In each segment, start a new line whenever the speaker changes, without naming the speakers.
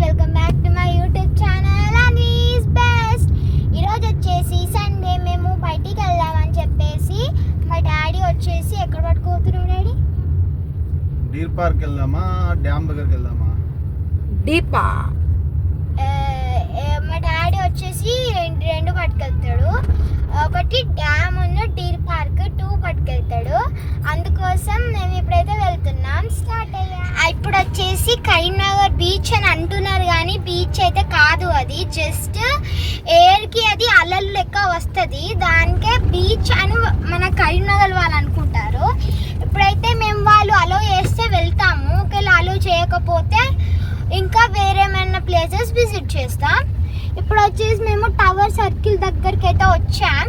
Welcome back to my YouTube channel Anvi's best. ఈరోజు వచ్చేసి Sunday మేము బయటికి వెళ్దామని చెప్పేసి మా డాడీ వచ్చేసి ఎక్కడ పట్టుకోతున్నాడు డాడీ?
డీర్ పార్క్ వెళ్దామా, డ్యామ్ దగ్గరికి వెళ్దామా?
డీపా
మా డాడీ వచ్చేసి రెండు పట్టుకెళ్తాడు. ఒకటి డ్యామ్ ఉన్న డీర్ పార్క్ 2 పట్టుకెళ్తాడు. అందుకోసం మేము ఇప్పుడైతే వెళ్తున్నాం. స్టార్ట్ అయ్యా. ఇప్పుడు వచ్చేసి కరీంనగర్ బీచ్ అని అంటున్నారు కానీ బీచ్ అయితే కాదు, అది జస్ట్ ఎయిర్కి అది అలలు లెక్క వస్తుంది, దానికే బీచ్ అని మన కరీంనగర్ వాళ్ళు అనుకుంటారు. ఇప్పుడైతే మేము వాళ్ళు అలో చేస్తే వెళ్తాము, ఒకవేళ అలో చేయకపోతే ఇంకా వేరేమైనా ప్లేసెస్ విజిట్ చేస్తాం. ఇప్పుడు వచ్చేసి మేము టవర్ సర్కిల్ దగ్గరికి అయితే వచ్చాం.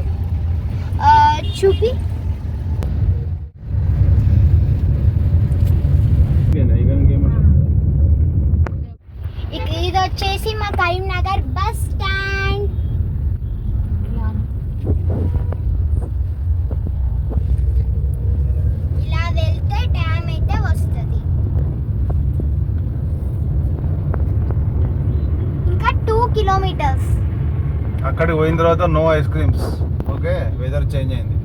చూపి ఇది వచ్చేసి మా కరీంనగర్ బస్ స్టాండ్. ఇలా వెళ్తే డ్యామ్ అయితే వస్తుంది. ఇంకా 2 కిలోమీటర్స్.
అక్కడికి పోయిన తర్వాత no ice creams. Okay, weather change అయింది,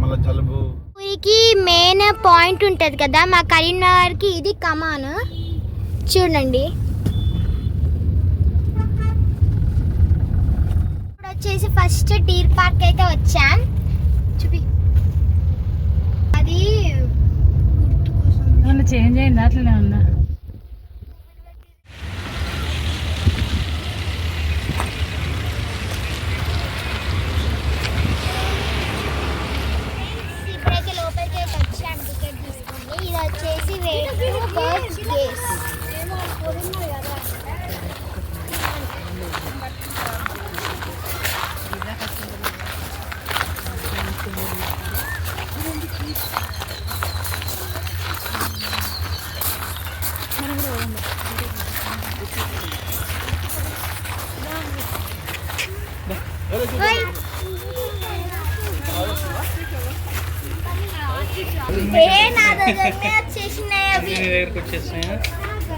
మళ్ళీ జలుబు.
ఊరికి మెయిన్ పాయింట్ ఉంటుంది కదా మా కరీంనగర్కి, ఇది కమాన్ చూడండి. ఇప్పుడు వచ్చేసి ఫస్ట్ డీర్ పార్క్ అయితే వచ్చాం. చూపి అది
చేంజ్ అయింది, అట్లనే ఉన్నా.
ఇప్పుడైతే లోపలికి అయితే వచ్చాం టికెట్ తీసుకొని. ఇది వచ్చేసి బర్డ్స్ గేస్.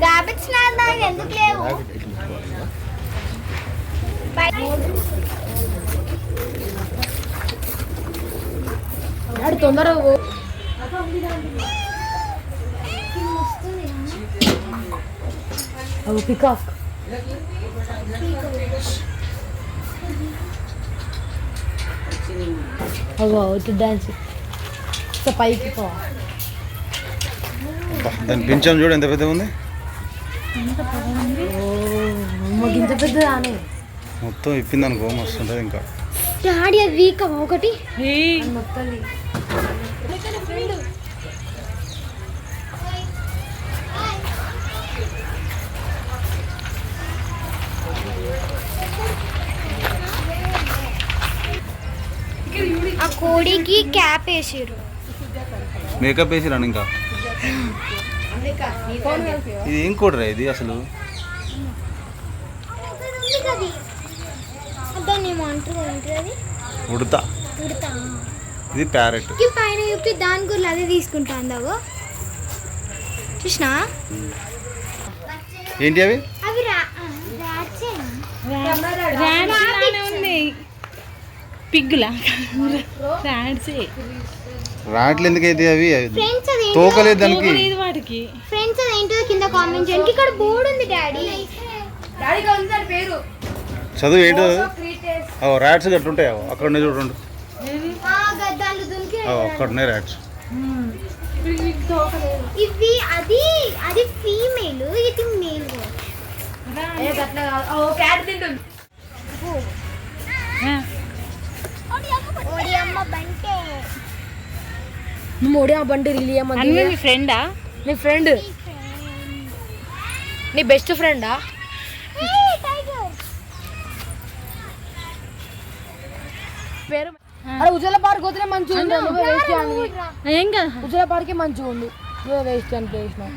రాబిట్స్ ఎందుకు లేవు?
తొందరగా పికాక్ డాన్స్ పైకి
దాని పింఛం చూడు ఎంత పెద్ద ఉంది.
ఇంత పెద్దదానే
మొత్తం ఇప్పింది అనుకో, మస్తు ఉంటుంది. ఇంకా
డాడీ అది వీక్ ఒకటి ఆ కోడికి క్యాప్ వేసారు,
మేకప్ వేసి రాను. ఇంకా ఇది ఏం కోడరా ఇది అసలు? ఉడతా. ఇది ప్యారెట్.
పైన చెప్పి దాని గురించి అదే తీసుకుంటా అందావు. చూసినా
ఏంటి అవి?
అవి
పిగ్గులా
రాట్లు ఎందుకైతే అవి తోకలేదు దానికి.
వాటికి
ఫ్రెండ్స్ అదేంటో కింద కామెంట్ చేయండి. ఇక్కడ బోర్డు ఉంది డాడీ,
చదువు ఏంటో. ర్యాట్స్ గట్టుంటాయి అక్కడ ఉన్నాయి చూడండి, అక్కడ ఉన్నాయి ర్యాట్స్.
ఇవి అది అది ఫీమేల్, ఇది మేల్.
మోడి బండి నీ ఫ్రెండా? నీ ఫ్రెండ్, నీ బెస్ట్ ఫ్రెండా? పేరు అరే ఉజ్వల పార్క్ పోతే మంచిగా ఉంది. ఏం కదా ఉజ్వల పార్కే మంచిగా ఉంది, నువ్వే వేస్ట్ అని చేసినావు.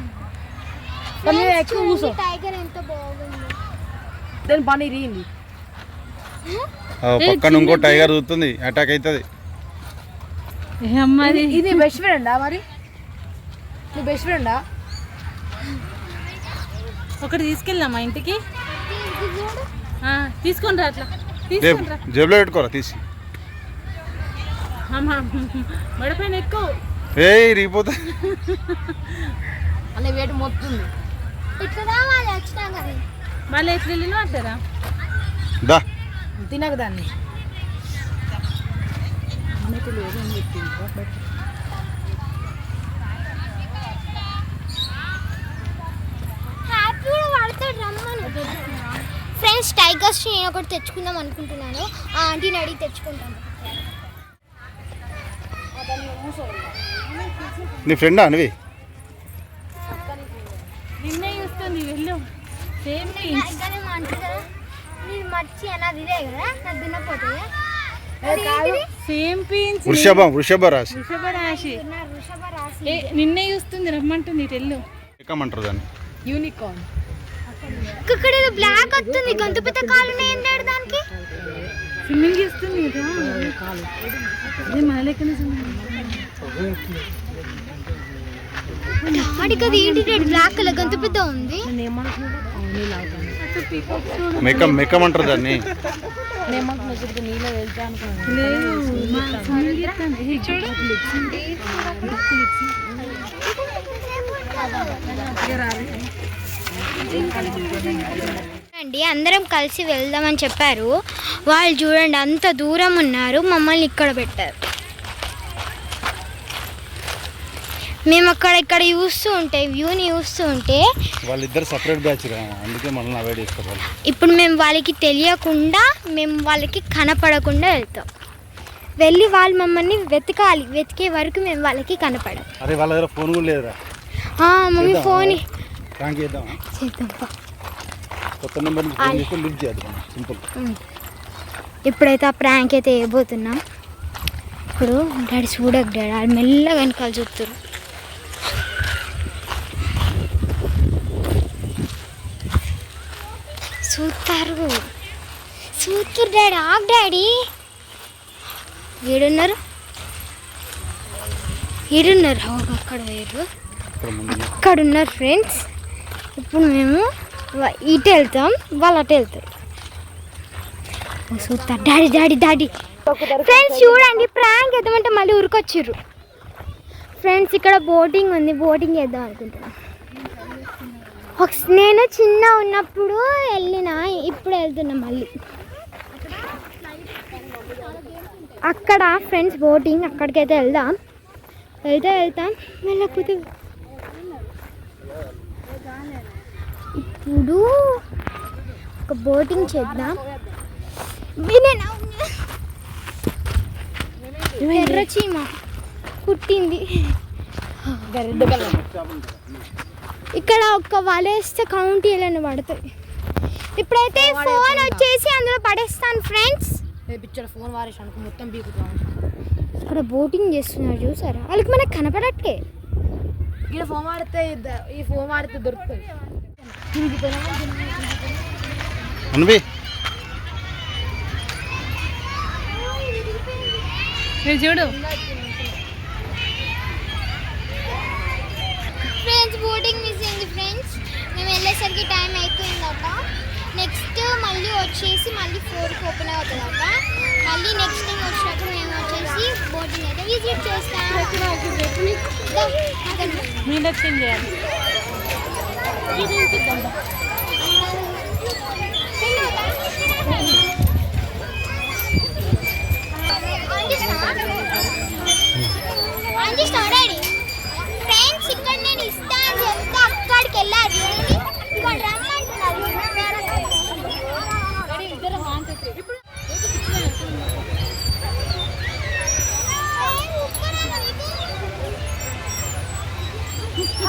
ఎక్కువ కూర్చో,
టైగర్ ఎంత బాగుంది.
దాని పని ఇరిగింది.
పక్కన ఇంకో టైగర్ చూస్తుంది, అటాక్ అవుతుంది.
ఇది బెస్ట్ ఫ్రెండా? మరి నీ బెస్ట్ ఫ్రెండా?
ఒకటి తీసుకెళ్దాం మా ఇంటికి. తీసుకొని రా అట్లా తీసుకొని రా.
జేబులో పెట్టుకోరా తీసి.
మెడపైన ఎక్కువ
రీపోతా
అనే వేటు మొత్తుంది.
మళ్ళీ ఎట్లా వెళ్ళినా అంటారా
దా
తినక దాన్ని.
ఫ్రెండ్స్ టైగర్స్ నేను ఒకటి తెచ్చుకుందాం అనుకుంటున్నాను. ఆ ఆంటీని అడిగి తెచ్చుకుంటాను.
నీ ఫ్రెండా అనివి?
నిన్నే చూస్తుంది వెళ్ళు. సేమ్
నేను మర్చి అన్నది ఇదే కదా నాకు తినకపోతే.
Same pins.
వృషభ రాశి.
వృషభ రాశి నిన్నే చూస్తుంది రమ్మంటుంది. ఇటు వెళ్ళు.
ఎక్కమంటారు దాన్ని?
యూనికార్న్.
ఇక్కడ ఏదో బ్లాక్ వస్తుంది. గొంతు పెద్ద కాలు ఏంటాడు దానికి?
స్విమ్మింగ్ చేస్తుంది కదా అదే మన లెక్కనే
డాడీకి అది ఏంటి బ్లాక్ కలర్ గొంతు పెద్ద ఉంది.
మెక్కమంటారు దాన్ని.
నీళ్ళ వెళ్తా
అండి అందరం కలిసి వెళ్దామని చెప్పారు వాళ్ళు. చూడండి అంత దూరం ఉన్నారు, మమ్మల్ని ఇక్కడ పెట్టారు. మేము ఇక్కడ చూస్తూ ఉంటే వ్యూని చూస్తూ ఉంటే
వాళ్ళిద్దరు సపరేట్ బ్యాచ్ అందుకే మనల్ని అవాయిడ్ చేసుకోవాలి.
ఇప్పుడు మేము వాళ్ళకి తెలియకుండా మేము వాళ్ళకి కనపడకుండా వెళ్తాం. వెళ్ళి వాళ్ళు మమ్మల్ని వెతకాలి. వెతికే వరకు మేము వాళ్ళకి కనపడం.
అరే వాళ్ళ దగ్గర ఫోన్ కూడా లేదురా.
మమ్మీ ఫోన్
చేద్దాం. కొత్త నెంబర్ లిఫ్ట్ చేద్దాం సింపుల్.
ఇప్పుడైతే ఆ ప్రాంక్ అయితే వేయబోతున్నాం. ఇప్పుడు డాడీ చూడక డాడీ వాళ్ళు మెల్లగా వెనకాల చూస్తారు. చూస్తారు డాడీ. ఆగ్ డాడీ ఏడున్నారు అక్కడ వేరు అక్కడ ఉన్నారు ఫ్రెండ్స్. ఇప్పుడు మేము ఇటు వెళ్తాం, వాళ్ళు అటు వెళ్తారు. చూస్తారు డాడీ ఫ్రెండ్స్. చూడండి ప్రాంక్ వేద్దామంటే మళ్ళీ ఉరికొచ్చిర్రు ఫ్రెండ్స్. ఇక్కడ బోటింగ్ ఉంది, బోటింగ్ వేద్దాం అనుకుంటున్నాను. నేను చిన్న ఉన్నప్పుడు వెళ్ళినా, ఇప్పుడు వెళ్తున్నా మళ్ళీ. అక్కడ ఫ్రెండ్స్ బోటింగ్, అక్కడికైతే వెళ్తాం. వెళ్ళకపోతే ఇప్పుడు ఒక బోటింగ్ చేద్దాం. ఎర్ర చీమ కుట్టింది. ఇక్కడ ఒక్క వలేస్తే కౌంట్ ఇలానే పడతాయి. ఇప్పుడైతే ఫోన్ వచ్చేసి అందులో పడేస్తాను ఫ్రెండ్స్.
ఫోన్ వారేసాను మొత్తం బీకుతాం.
ఇక్కడ బోటింగ్ చేస్తున్నారు చూసారా? వాళ్ళకి మనకు కనపడట్లే.
ఇక్కడ ఫోన్ వాడితే ఈ ఫోన్ వాడితే దొరుకుతుంది.
చూడు
ఫ్రెండ్స్ బోటింగ్ మిస్ అయింది ఫ్రెండ్స్. మేము వెళ్ళేసరికి టైం అయిపోయిందట. నెక్స్ట్ మళ్ళీ వచ్చేసి మళ్ళీ 4కి ఓపెన్ అవుతుందట. మళ్ళీ నెక్స్ట్ టైం వచ్చినప్పుడు మేము వచ్చేసి బోటింగ్ అయితే విజిట్ చేస్తాం.
మీనక్షం చేయాలి.
ఫ్రెండ్స్ ఇక్కడ నేను ఇస్తా అని చెప్తే అక్కడికి వెళ్ళాలి. ఇక్కడ రమ్మంటున్నారు.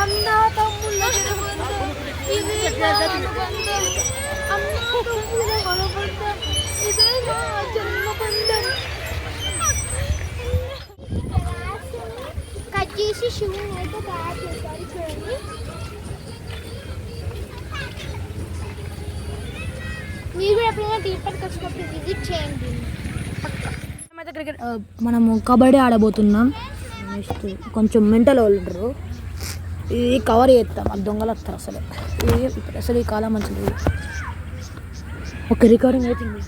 అన్న తమ్ముళ్ళ ఇది ఇదే నా జన్మబంధం.
కట్ చేసి షూ అయితే తయారు చేశారు చూడండి. మీరు కూడా ఎప్పుడైనా తిరుపతికి వచ్చినప్పుడు విజిట్ చేయండి.
క్రికెట్ మనము కబడ్డీ ఆడబోతున్నాం. నెక్స్ట్ కొంచెం మెంటల్ వాళ్ళు ఉంటారు. ఇది కవర్ చేస్తాం, అది దొంగలు వస్తారు అసలు. అసలు ఈ కాలం మంచిది. ఒక రికార్డింగ్ అవుతుంది.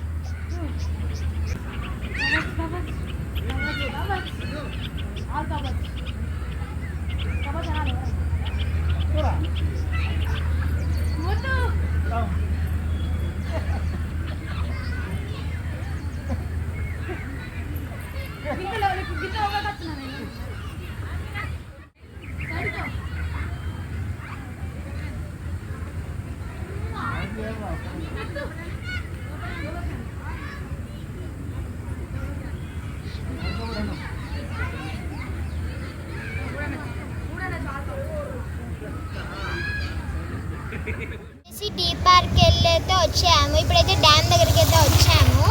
టీ పార్క్ వెళ్ళైతే వచ్చాము. ఇప్పుడైతే డ్యామ్ దగ్గరికి అయితే వచ్చాము.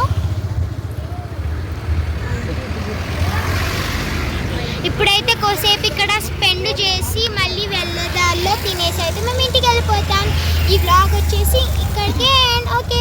ఇప్పుడైతే కోసేపు ఇక్కడ స్పెండ్ చేసి మళ్ళీ వెళ్ళదాల్లో తినేసి అయితే మేము ఇంటికి వెళ్ళిపోతాం. ఈ వ్లాగ్ వచ్చేసి ఇక్కడికే. ఓకే.